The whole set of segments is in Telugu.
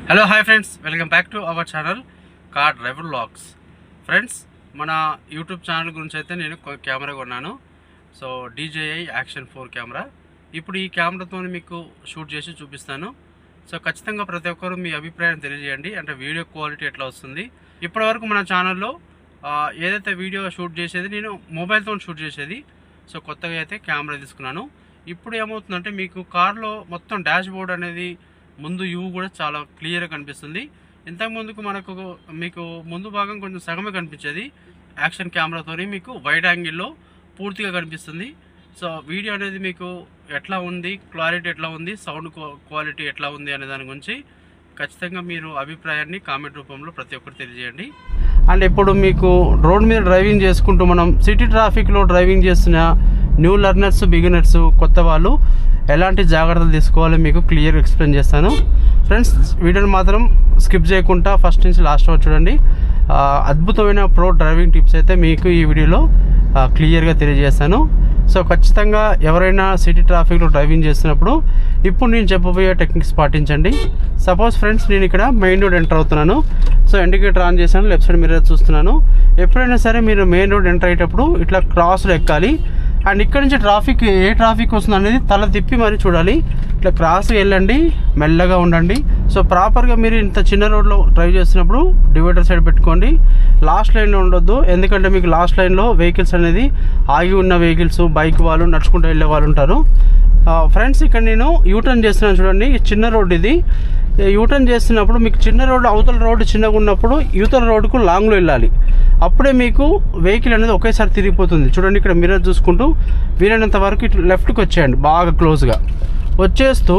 Hello hi friends, welcome back to our channel car driver vlogs. Friends, మన యూట్యూబ్ ఛానల్ గురించి అయితే నేను కెమెరా కొన్నాను. So DJI Action 4 camera. ఇప్పుడు ఈ కెమెరాతో మీకు షూట్ చేసి చూపిస్తాను. సో ఖచ్చితంగా ప్రతి ఒక్కరు మీ అభిప్రాయం తెలియజేయండి. అంటే వీడియో క్వాలిటీ ఎట్లా వస్తుంది. ఇప్పటివరకు మన ఛానల్లో ఏదైతే వీడియో షూట్ చేసేది నేను మొబైల్తో షూట్ చేసేది. సో కొత్తగా అయితే కెమెరా తీసుకున్నాను. ఇప్పుడు ఏమవుతుందంటే మీకు కార్లో మొత్తం డాష్ బోర్డ్ అనేది ముందు వ్యూ కూడా చాలా క్లియర్గా కనిపిస్తుంది. ఇంతకుముందుకు మీకు ముందు భాగం కొంచెం సగమే కనిపించేది. యాక్షన్ కెమెరాతో మీకు వైడ్ యాంగిల్లో పూర్తిగా కనిపిస్తుంది. సో వీడియో అనేది మీకు ఎట్లా ఉంది, క్లారిటీ ఎట్లా ఉంది, సౌండ్ క్వాలిటీ ఎట్లా ఉంది అనే దాని గురించి ఖచ్చితంగా మీరు అభిప్రాయాన్ని కామెంట్ రూపంలో ప్రతి ఒక్కరు తెలియజేయండి. అండ్ ఇప్పుడు మీకు రోడ్ మీద డ్రైవింగ్ చేసుకుంటూ మనం సిటీ ట్రాఫిక్లో డ్రైవింగ్ చేస్తున్న న్యూ లెర్నర్స్, బిగినర్స్, కొత్త వాళ్ళు ఎలాంటి జాగ్రత్తలు తీసుకోవాలో మీకు క్లియర్గా ఎక్స్ప్లెయిన్ చేస్తాను. ఫ్రెండ్స్, వీడియోని మాత్రం స్కిప్ చేయకుండా ఫస్ట్ నుంచి లాస్ట్ వరకు చూడండి. అద్భుతమైన ప్రో డ్రైవింగ్ టిప్స్ అయితే మీకు ఈ వీడియోలో క్లియర్గా తెలియజేస్తాను. సో ఖచ్చితంగా ఎవరైనా సిటీ ట్రాఫిక్లో డ్రైవింగ్ చేస్తున్నప్పుడు ఇప్పుడు నేను చెప్పబోయే టెక్నిక్స్ పాటించండి. సపోజ్ ఫ్రెండ్స్, నేను ఇక్కడ మెయిన్ రోడ్ ఎంటర్ అవుతున్నాను. సో ఇండికేటర్ ఆన్ చేశాను, లెఫ్ట్ సైడ్ మిర్రర్ చూస్తున్నాను. ఎప్పుడైనా సరే మీరు మెయిన్ రోడ్ ఎంటర్ అయ్యేటప్పుడు ఇట్లా క్రాస్లో ఎక్కాలి. అండ్ ఇక్కడ నుంచి ఏ ట్రాఫిక్ వస్తుంది అనేది తల తిప్పి మరి చూడాలి. ఇట్లా క్రాస్ వెళ్ళండి, మెల్లగా ఉండండి. సో ప్రాపర్గా మీరు ఇంత చిన్న రోడ్లో డ్రైవ్ చేస్తున్నప్పుడు డివైడర్ సైడ్ పెట్టుకోండి. లాస్ట్ లైన్లో ఉండొద్దు, ఎందుకంటే మీకు లాస్ట్ లైన్లో వెహికల్స్ అనేది ఆగి ఉన్న వెహికల్స్, బైక్ వాళ్ళు, నడుచుకుంటూ వెళ్ళే వాళ్ళు ఉంటారు. ఫ్రెండ్స్, ఇక్కడ నేను యూటర్న్ చేస్తున్నాను చూడండి. చిన్న రోడ్ ఇది. యూటర్న్ చేస్తున్నప్పుడు మీకు చిన్న రోడ్డు, అవతల రోడ్డు చిన్నగా ఉన్నప్పుడు యువతల రోడ్డుకు లాంగ్లో వెళ్ళాలి. అప్పుడే మీకు వెహికల్ అనేది ఒకేసారి తిరిగిపోతుంది. చూడండి, ఇక్కడ మిర్రర్ చూసుకుంటూ వీలైనంత వరకు ఇట్లా లెఫ్ట్కి వచ్చేయండి, బాగా క్లోజ్గా వచ్చేస్తూ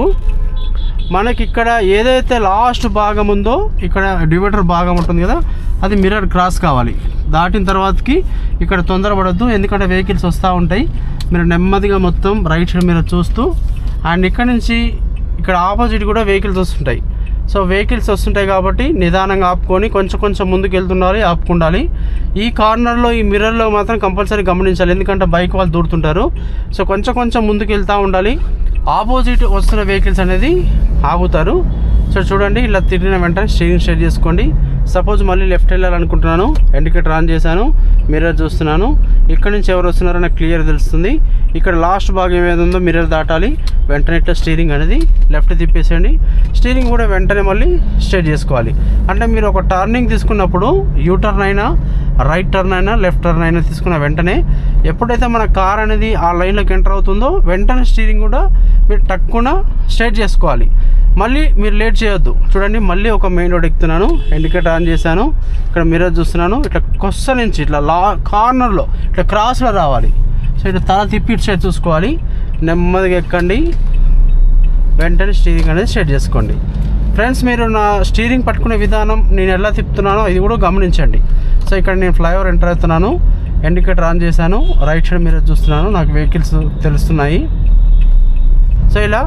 మనకి ఇక్కడ ఏదైతే లాస్ట్ భాగం ఉందో, ఇక్కడ డివైడర్ భాగం ఉంటుంది కదా, అది మిర్రర్ క్రాస్ కావాలి. దాటిన తర్వాతకి ఇక్కడ తొందరపడద్దు, ఎందుకంటే వెహికల్స్ వస్తూ ఉంటాయి. మీరు నెమ్మదిగా మొత్తం రైట్ సైడ్ మిర్రర్ చూస్తూ, అండ్ ఇక్కడ నుంచి ఇక్కడ ఆపోజిట్ కూడా వెహికల్స్ వస్తుంటాయి. సో వెహికల్స్ వస్తుంటాయి కాబట్టి నిదానంగా ఆపుకొని కొంచెం ముందుకు వెళ్తుండాలి, ఆపుకుండాలి. ఈ కార్నర్లో, ఈ మిర్రర్లో మాత్రం కంపల్సరీ గమనించాలి, ఎందుకంటే బైక్ వాళ్ళు దూరుతుంటారు. సో కొంచెం ముందుకు వెళ్తూ ఉండాలి. ఆపోజిట్ వస్తున్న వెహికల్స్ అనేది ఆగుతారు. సో చూడండి, ఇలా తిరిగిన వెంటనే స్టీరింగ్ స్ట్రైట్ చేసుకోండి. సపోజ్ మళ్ళీ లెఫ్ట్ వెళ్ళాలనుకుంటున్నాను, ఇండికేటర్ ఆన్ చేశాను, మిర్రర్ చూస్తున్నాను. ఇక్కడ నుంచి ఎవరు వస్తున్నారో నాకు క్లియర్ తెలుస్తుంది. ఇక్కడ లాస్ట్ భాగం ఏది ఉందో మిర్రర్ దాటాలి. వెంటనే ఇట్లా స్టీరింగ్ అనేది లెఫ్ట్ తిప్పేసేయండి. స్టీరింగ్ కూడా వెంటనే మళ్ళీ స్ట్రైట్ చేసుకోవాలి. అంటే మీరు ఒక టర్నింగ్ తీసుకున్నప్పుడు యూటర్న్ అయినా, రైట్ టర్న్ అయినా, లెఫ్ట్ టర్న్ అయినా తీసుకున్న వెంటనే ఎప్పుడైతే మన కార్ అనేది ఆ లైన్లోకి ఎంటర్ అవుతుందో వెంటనే స్టీరింగ్ కూడా మీరు టక్కున స్ట్రైట్ చేసుకోవాలి. మళ్ళీ మీరు లేట్ చేయొద్దు. చూడండి, మళ్ళీ ఒక మెయిన్ రోడ్ ఎక్కుతున్నాను, ఇండికేటర్ ఆన్ చేశాను, ఇక్కడ మిర్రర్ చూస్తున్నాను. ఇట్లా కొస్స నుంచి ఇట్లా కార్నర్లో ఇట్లా క్రాస్లో రావాలి. సో ఇట్లా తల తిప్పి ఇటు సైడ్ చూసుకోవాలి. నెమ్మదిగా ఎక్కండి, వెంటనే స్టీరింగ్ అనేది స్ట్రైట్ చేసుకోండి. ఫ్రెండ్స్, మీరు నా స్టీరింగ్ పట్టుకునే విధానం నేను ఎలా తిప్పుతున్నానో ఇది కూడా గమనించండి. సో ఇక్కడ నేను ఫ్లైఓవర్ ఎంటర్ అవుతున్నాను, ఇండికేటర్ ఆన్ చేశాను, రైట్ సైడ్ మిర్రర్ చూస్తున్నాను, నాకు వెహికల్స్ తెలుస్తున్నాయి. సో ఇలా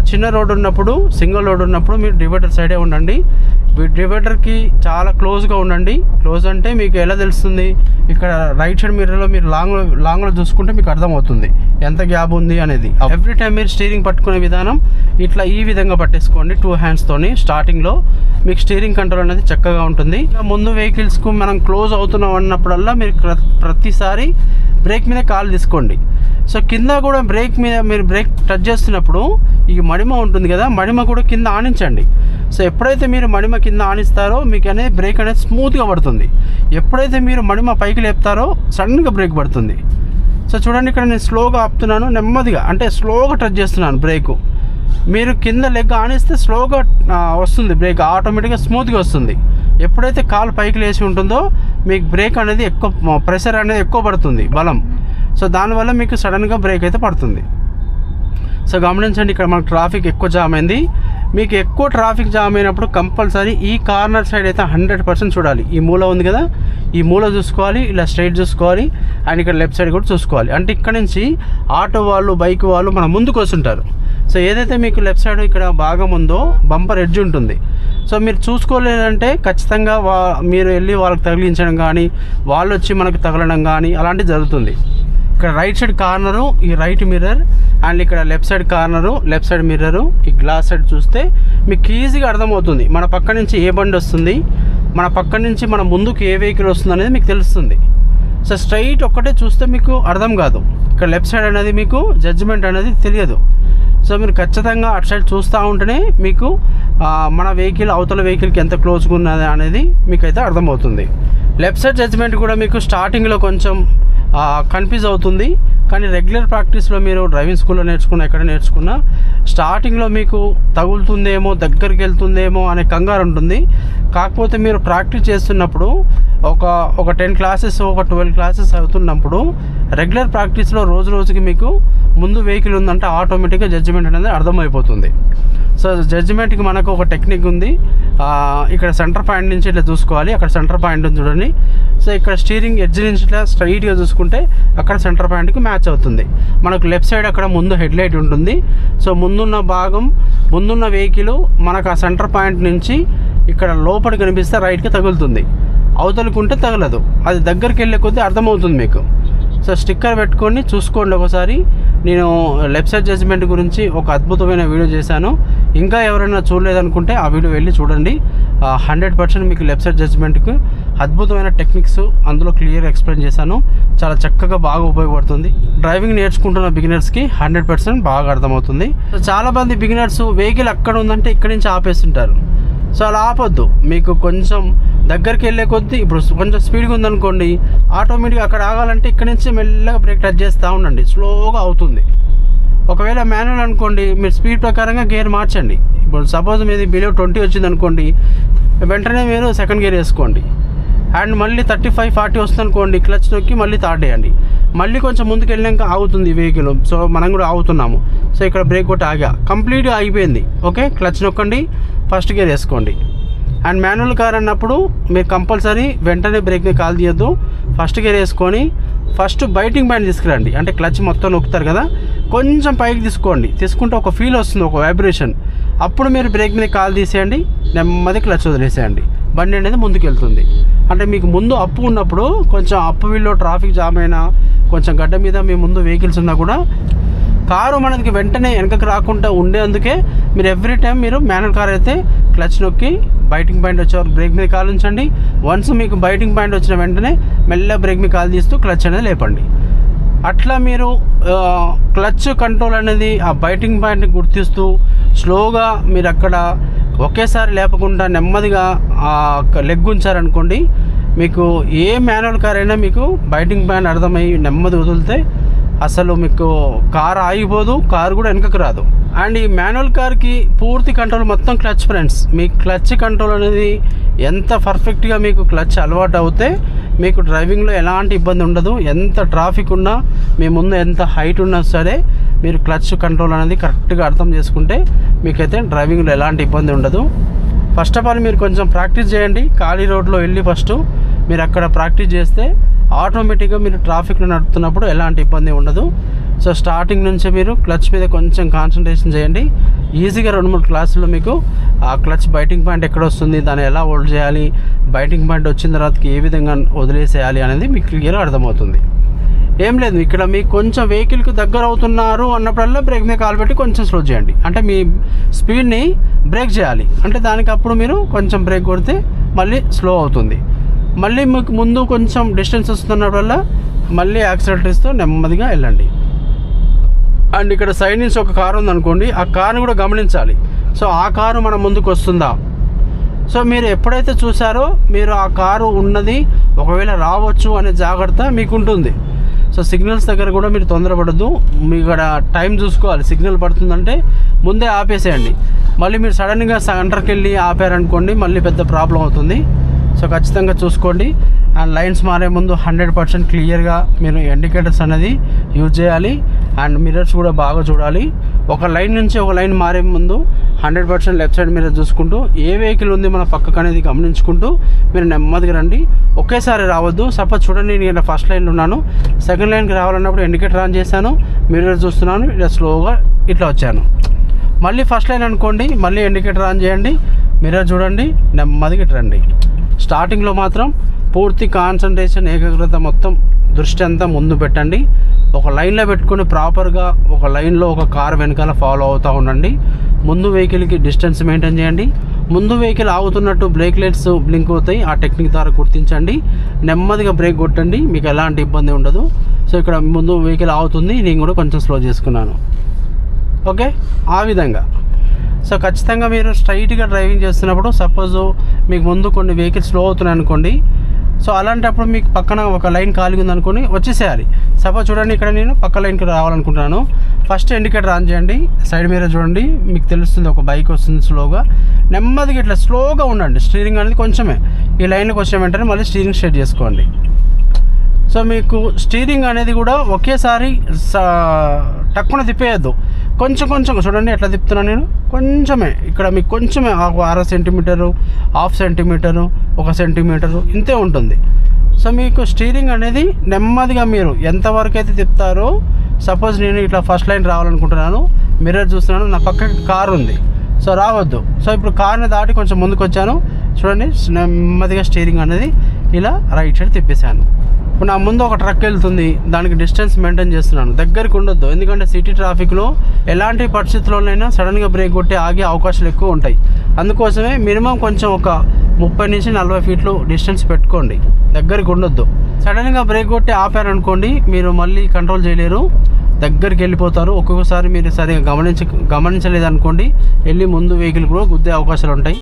చిన్న రోడ్ ఉన్నప్పుడు, సింగిల్ రోడ్ ఉన్నప్పుడు మీరు డివైడర్ సైడే ఉండండి. డివైడర్కి చాలా క్లోజ్గా ఉండండి. క్లోజ్ అంటే మీకు ఎలా తెలుస్తుంది, ఇక్కడ రైట్ సైడ్ మిర్రర్లో మీరు లాంగ్లో చూసుకుంటే మీకు అర్థమవుతుంది ఎంత గ్యాప్ ఉంది అనేది. ఎవ్రీ టైం మీరు స్టీరింగ్ పట్టుకునే విధానం ఇట్లా ఈ విధంగా పట్టేసుకోండి 2 హ్యాండ్స్తోని. స్టార్టింగ్లో మీకు స్టీరింగ్ కంట్రోల్ అనేది చక్కగా ఉంటుంది. ముందు వెహికల్స్కు మనం క్లోజ్ అవుతున్నాం అన్నప్పుడల్లా మీరు ప్రతిసారి బ్రేక్ మీద కాలు తీసుకోండి. సో కింద కూడా బ్రేక్ మీద మీరు బ్రేక్ టచ్ చేస్తున్నప్పుడు ఈ మడిమ ఉంటుంది కదా, మడిమ కూడా కింద ఆనించండి. సో ఎప్పుడైతే మీరు మడిమ కింద ఆనిస్తారో మీకు అనేది బ్రేక్ అనేది స్మూత్గా పడుతుంది. ఎప్పుడైతే మీరు మడిమ పైకి లేపుతారో సడన్గా బ్రేక్ పడుతుంది. సో చూడండి, ఇక్కడ నేను స్లోగా ఆపుతున్నాను, నెమ్మదిగా అంటే స్లోగా టచ్ చేస్తున్నాను బ్రేకు. మీరు కింద లెగ్ ఆనిస్తే స్లోగా వస్తుంది బ్రేక్, ఆటోమేటిక్గా స్మూత్గా వస్తుంది. ఎప్పుడైతే కాలు పైకి లేచి ఉంటుందో మీకు బ్రేక్ అనేది ఎక్కువ, ప్రెషర్ అనేది ఎక్కువ పడుతుంది, బలం. సో దానివల్ల మీకు సడన్గా బ్రేక్ అయితే పడుతుంది. సో గమనించండి, ఇక్కడ మనకు ట్రాఫిక్ ఎక్కువ జామ్ అయింది. మీకు ఎక్కువ ట్రాఫిక్ జామ్ అయినప్పుడు కంపల్సరీ ఈ కార్నర్ సైడ్ అయితే 100% చూడాలి. ఈ మూల ఉంది కదా, ఈ మూల చూసుకోవాలి, ఇలా స్ట్రైట్ చూసుకోవాలి, అండ్ ఇక్కడ లెఫ్ట్ సైడ్ కూడా చూసుకోవాలి. అంటే ఇక్కడ నుంచి ఆటో వాళ్ళు, బైక్ వాళ్ళు మన ముందుకు వస్తుంటారు. సో ఏదైతే మీకు లెఫ్ట్ సైడ్ ఇక్కడ భాగం ఉందో బంపర్ ఎడ్జ్ ఉంటుంది. సో మీరు చూసుకోలేదంటే ఖచ్చితంగా మీరు వెళ్ళి వాళ్ళకి తగిలించడం కానీ, వాళ్ళు వచ్చి మనకు తగలడం కానీ అలాంటివి జరుగుతుంది. ఇక్కడ రైట్ సైడ్ కార్నరు ఈ రైట్ మిర్రర్, అండ్ ఇక్కడ left side corner left side mirror, ఈ గ్లాస్ సైడ్ చూస్తే మీకు ఈజీగా అర్థమవుతుంది మన పక్క నుంచి ఏ బండి వస్తుంది, మన పక్క నుంచి మన ముందుకు ఏ వెహికల్ వస్తుంది అనేది మీకు తెలుస్తుంది. సో స్ట్రైట్ ఒక్కటే చూస్తే మీకు అర్థం కాదు, ఇక్కడ లెఫ్ట్ సైడ్ అనేది మీకు జడ్జిమెంట్ అనేది తెలియదు. సో మీరు ఖచ్చితంగా అటు సైడ్ చూస్తూ ఉంటేనే మీకు మన వెహికల్ అవతల వెహికల్కి ఎంత క్లోజ్గా ఉన్నది అనేది మీకైతే అర్థమవుతుంది. లెఫ్ట్ సైడ్ జడ్జిమెంట్ కూడా మీకు స్టార్టింగ్లో కొంచెం కన్ఫ్యూజ్ అవుతుంది, కానీ రెగ్యులర్ ప్రాక్టీస్లో మీరు డ్రైవింగ్ స్కూల్లో నేర్చుకున్న ఎక్కడ నేర్చుకున్నా స్టార్టింగ్లో మీకు తగులుతుందేమో దగ్గరికి వెళ్తుందేమో అనే కంగారు ఉంటుంది. కాకపోతే మీరు ప్రాక్టీస్ చేస్తున్నప్పుడు ఒక 10 క్లాసెస్ ఒక 12 క్లాసెస్ అవుతున్నప్పుడు రెగ్యులర్ ప్రాక్టీస్లో రోజు రోజుకి మీకు ముందు వెహికల్ ఉందంటే ఆటోమేటిక్గా జడ్జిమెంట్ అనేది అర్థమైపోతుంది. సో జడ్జిమెంట్కి మనకు ఒక టెక్నిక్ ఉంది. ఇక్కడ సెంటర్ పాయింట్ నుంచి ఇట్లా చూసుకోవాలి, అక్కడ సెంటర్ పాయింట్ ఉంది చూడండి. సో ఇక్కడ స్టీరింగ్ ఎడ్జ్ నుంచి ఇట్లా స్ట్రైట్గా చూసుకుంటే అక్కడ సెంటర్ పాయింట్కి మ్యాచ్ అవుతుంది. మనకు లెఫ్ట్ సైడ్ అక్కడ ముందు హెడ్ లైట్ ఉంటుంది. సో ముందున్న వెహికల్ మనకు ఆ సెంటర్ పాయింట్ నుంచి ఇక్కడ లోపలికి కనిపిస్తే రైట్కి తగులుతుంది, అవతలకు ఉంటే తగలదు. అది దగ్గరికి వెళ్ళే కొద్దీ అర్థమవుతుంది మీకు. సో స్టిక్కర్ పెట్టుకొని చూసుకోండి ఒకసారి. నేను లెఫ్ట్ సైడ్ జడ్జిమెంట్ గురించి ఒక అద్భుతమైన వీడియో చేశాను. ఇంకా ఎవరైనా చూడలేదనుకుంటే ఆ వీడియో వెళ్ళి చూడండి. 100% మీకు లెఫ్ట్ సైడ్ జడ్జిమెంట్కి అద్భుతమైన టెక్నిక్స్ అందులో క్లియర్గా ఎక్స్ప్లెయిన్ చేశాను. చాలా చక్కగా బాగా ఉపయోగపడుతుంది. డ్రైవింగ్ నేర్చుకుంటున్న బిగినర్స్కి 100% బాగా అర్థమవుతుంది. సో చాలామంది బిగినర్స్ వెహికల్ అక్కడ ఉందంటే ఇక్కడి నుంచి ఆపేస్తుంటారు. సో అలా ఆపొద్దు. మీకు కొంచెం దగ్గరికి వెళ్ళే కొద్దీ ఇప్పుడు కొంచెం స్పీడ్గా ఉందనుకోండి, ఆటోమేటిక్గా అక్కడ ఆగాలంటే ఇక్కడి నుంచి మెల్లగా బ్రేక్ టచ్ చేస్తూ ఉండండి, స్లోగా అవుతుంది. ఒకవేళ మాన్యువల్ అనుకోండి, మీరు స్పీడ్ ప్రకారంగా గేర్ మార్చండి. ఇప్పుడు సపోజ్ మీది బిలో 20 వచ్చింది అనుకోండి, వెంటనే మీరు సెకండ్ గేర్ వేసుకోండి. అండ్ మళ్ళీ 35-40 వస్తుంది అనుకోండి, క్లచ్ నొక్కి మళ్ళీ థర్డ్ వేయండి. మళ్ళీ కొంచెం ముందుకు వెళ్ళాక ఆగుతుంది వెహికల్. సో మనం కూడా ఆగుతున్నాము. సో ఇక్కడ బ్రేక్ కొట్టి ఆగా, కంప్లీట్గా ఆగిపోయింది. ఓకే, క్లచ్ నొక్కండి, ఫస్ట్ గేర్ వేసుకోండి. అండ్ మాన్యువల్ కార్ అన్నప్పుడు మీరు కంపల్సరీ వెంటనే బ్రేక్ని కాల్ తీయద్దు, ఫస్ట్ గేర్ వేసుకొని ఫస్ట్ బైటింగ్ బ్యాండ్ తీసుకురండి. అంటే క్లచ్ మొత్తం నొక్కుతారు కదా, కొంచెం పైకి తీసుకోండి. తీసుకుంటే ఒక ఫీల్ వస్తుంది, ఒక వైబ్రేషన్. అప్పుడు మీరు బ్రేక్ మీద కాల్ తీసేయండి, నెమ్మది క్లచ్ వదిలేసేయండి, బండి అనేది ముందుకు వెళ్తుంది. అంటే మీకు ముందు అప్పు ఉన్నప్పుడు కొంచెం అప్పు వీల్లో ట్రాఫిక్ జామ్ అయినా కొంచెం గడ్డ మీద మీ ముందు వెహికల్స్ ఉన్నా కూడా కారు మనకి వెంటనే వెనకకు రాకుండా ఉండేందుకే మీరు ఎవ్రీ టైం మీరు మాన్యువల్ కార్ అయితే క్లచ్ నొక్కి బైటింగ్ పాయింట్ వచ్చేవారు బ్రేక్ మీద కాల్ ఉంచండి. వన్స్ మీకు బైటింగ్ పాయింట్ వచ్చిన వెంటనే మెల్ల బ్రేక్ మీద కాల్ తీస్తూ క్లచ్ అనేది లేపండి. అట్లా మీరు క్లచ్ కంట్రోల్ అనేది ఆ బైటింగ్ పాయింట్ని గుర్తిస్తూ స్లోగా మీరు అక్కడ ఒకేసారి లేపకుండా నెమ్మదిగా లెగ్ ఉంచారనుకోండి, మీకు ఏ మాన్యువల్ కార్ అయినా మీకు బైటింగ్ పాయింట్ అర్థమై నెమ్మది వదిలితే అసలు మీకు కారు ఆగిపోదు, కారు కూడా వెనకకు రాదు. అండ్ ఈ మాన్యువల్ కార్కి పూర్తి కంట్రోల్ మొత్తం క్లచ్. ఫ్రెండ్స్, మీ క్లచ్ కంట్రోల్ అనేది ఎంత పర్ఫెక్ట్గా మీకు క్లచ్ అలవాటు అవుతే మీకు డ్రైవింగ్లో ఎలాంటి ఇబ్బంది ఉండదు. ఎంత ట్రాఫిక్ ఉన్నా, మీ ముందు ఎంత హైట్ ఉన్నా సరే మీరు క్లచ్ కంట్రోల్ అనేది కరెక్ట్గా అర్థం చేసుకుంటే మీకైతే డ్రైవింగ్లో ఎలాంటి ఇబ్బంది ఉండదు. ఫస్ట్ ఆఫ్ ఆల్ మీరు కొంచెం ప్రాక్టీస్ చేయండి. ఖాళీ రోడ్లో వెళ్ళి ఫస్ట్ మీరు అక్కడ ప్రాక్టీస్ చేస్తే ఆటోమేటిక్గా మీరు ట్రాఫిక్లో నడుపుతున్నప్పుడు ఎలాంటి ఇబ్బంది ఉండదు. సో స్టార్టింగ్ నుంచే మీరు క్లచ్ మీద కొంచెం కాన్సన్ట్రేషన్ చేయండి. ఈజీగా 2-3 క్లాసుల్లో మీకు ఆ క్లచ్ బైటింగ్ పాయింట్ ఎక్కడ వస్తుంది, దాన్ని ఎలా హోల్డ్ చేయాలి, బైటింగ్ పాయింట్ వచ్చిన తర్వాతకి ఏ విధంగా వదిలేసేయాలి అనేది మీకు క్లియర్గా అర్థమవుతుంది. ఏం లేదు, ఇక్కడ మీకు కొంచెం వెహికల్కి దగ్గర అవుతున్నారు అన్నప్పుడల్లా బ్రేక్ మీద కాలు పెట్టి కొంచెం స్లో చేయండి. అంటే మీ స్పీడ్ని బ్రేక్ చేయాలి. అంటే దానికి అప్పుడు మీరు కొంచెం బ్రేక్ కొడితే మళ్ళీ స్లో అవుతుంది. మళ్ళీ మీకు ముందు కొంచెం డిస్టెన్స్ వస్తున్నప్పుడల్లా మళ్ళీ యాక్సిలేటర్ ఇస్తూ నెమ్మదిగా వెళ్ళండి. అండ్ ఇక్కడ సైడ్ నుంచి ఒక కారు ఉందనుకోండి, ఆ కారుని కూడా గమనించాలి. సో ఆ కారు మన ముందుకు వస్తుందా. సో మీరు ఎప్పుడైతే చూసారో మీరు ఆ కారు ఉన్నది, ఒకవేళ రావచ్చు అనే జాగ్రత్త మీకు ఉంటుంది. సో సిగ్నల్స్ దగ్గర కూడా మీరు తొందరపడద్దు. మీ ఇక్కడ టైం చూసుకోవాలి. సిగ్నల్ పడుతుందంటే ముందే ఆపేసేయండి. మళ్ళీ మీరు సడన్గా సెంటర్కి వెళ్ళి ఆపారనుకోండి, మళ్ళీ పెద్ద ప్రాబ్లం అవుతుంది. సో ఖచ్చితంగా చూసుకోండి. అండ్ లైన్స్ మారే ముందు 100% క్లియర్గా మీరు ఇండికేటర్స్ అనేది యూజ్ చేయాలి. అండ్ మిర్రర్స్ కూడా బాగా చూడాలి. ఒక లైన్ నుంచి ఒక లైన్ మారే ముందు 100% లెఫ్ట్ సైడ్ మిర్రర్ చూసుకుంటూ ఏ వెహికల్ ఉంది మన పక్కకు అనేది గమనించుకుంటూ మీరు నెమ్మదిగా రండి. ఒకేసారి రావద్దు. సపోజ్ చూడండి, నేను ఫస్ట్ లైన్లో ఉన్నాను, సెకండ్ లైన్కి రావాలన్నప్పుడు ఇండికేటర్ ఆన్ చేశాను, మిర్రర్ చూస్తున్నాను, ఇలా స్లోగా ఇట్లా వచ్చాను. మళ్ళీ ఫస్ట్ లైన్ అనుకోండి, మళ్ళీ ఇండికేటర్ ఆన్ చేయండి, మిర్రర్ చూడండి, నెమ్మదిగా ఇటు రండి. స్టార్టింగ్లో మాత్రం పూర్తి కాన్సన్ట్రేషన్, ఏకాగ్రత మొత్తం దృష్టి అంతా ముందు పెట్టండి. ఒక లైన్లో పెట్టుకొని ప్రాపర్గా ఒక లైన్లో ఒక కార్ వెనకాల ఫాలో అవుతూ ఉండండి. ముందు వెహికల్కి డిస్టెన్స్ మెయింటైన్ చేయండి. ముందు వెహికల్ ఆగుతున్నట్టు బ్రేక్ లైట్స్ బ్లింక్ అవుతాయి, ఆ టెక్నిక్ ద్వారా గుర్తించండి. నెమ్మదిగా బ్రేక్ కొట్టండి, మీకు ఎలాంటి ఇబ్బంది ఉండదు. సో ఇక్కడ ముందు వెహికల్ ఆగుతుంది, నేను కూడా కొంచెం స్లో చేసుకున్నాను. ఓకే, ఆ విధంగా. సో ఖచ్చితంగా మీరు స్ట్రైట్గా డ్రైవింగ్ చేస్తున్నప్పుడు సపోజ్ మీకు ముందు కొన్ని వెహికల్స్ స్లో అవుతున్నాయి అనుకోండి, సో అలాంటప్పుడు మీకు పక్కన ఒక లైన్ ఖాళీగా ఉందనుకోండి, వచ్చేసేయాలి. సపోజ్ చూడండి, ఇక్కడ నేను పక్క లైన్కి రావాలనుకుంటున్నాను. ఫస్ట్ ఇండికేటర్ ఆన్ చేయండి, సైడ్ మీద చూడండి, మీకు తెలుస్తుంది ఒక బైక్ వస్తుంది స్లోగా. నెమ్మదిగా ఇట్లా స్లోగా ఉండండి. స్టీరింగ్ అనేది కొంచెమే, ఈ లైన్కి వచ్చిన వెంటనే మళ్ళీ స్టీరింగ్ స్ట్రైట్ చేసుకోండి. సో మీకు స్టీరింగ్ అనేది కూడా ఒకేసారి టక్కున తిప్పేయద్దు, కొంచెం కొంచెం చూడండి ఎట్లా తిప్పుతున్నాను నేను. కొంచెమే, ఇక్కడ మీకు కొంచెమే, 1/2 సెంటీమీటరు, 1/2 సెంటీమీటరు, 1 సెంటీమీటరు ఇంతే ఉంటుంది. సో మీకు స్టీరింగ్ అనేది నెమ్మదిగా మీరు ఎంతవరకు అయితే తిప్పుతారో, సపోజ్ నేను ఇట్లా ఫస్ట్ లైన్ రావాలనుకుంటున్నాను, మిర్రర్ చూస్తున్నాను, నా పక్కకి కారు ఉంది, సో రావద్దు. సో ఇప్పుడు కార్ని దాటి కొంచెం ముందుకు వచ్చాను, చూడండి నెమ్మదిగా స్టీరింగ్ అనేది ఇలా రైట్ సైడ్ తిప్పేశాను. ఇప్పుడు నా ముందు ఒక ట్రక్ వెళ్తుంది, దానికి డిస్టెన్స్ మెయింటైన్ చేస్తున్నాను, దగ్గరికి ఉండొద్దు. ఎందుకంటే సిటీ ట్రాఫిక్లో ఎలాంటి పరిస్థితుల్లోనైనా సడన్గా బ్రేక్ కొట్టి ఆగే అవకాశాలు ఎక్కువ ఉంటాయి. అందుకోసమే మినిమం కొంచెం ఒక 30 నుంచి 40 ఫీట్లు డిస్టెన్స్ పెట్టుకోండి, దగ్గరికి ఉండొద్దు. సడన్గా బ్రేక్ కొట్టి ఆపారనుకోండి, మీరు మళ్ళీ కంట్రోల్ చేయలేరు, దగ్గరికి వెళ్ళిపోతారు. ఒక్కొక్కసారి మీరు సరిగా గమనించలేదు అనుకోండి, వెళ్ళి ముందు వెహికల్ కూడా గుద్దే అవకాశాలు ఉంటాయి.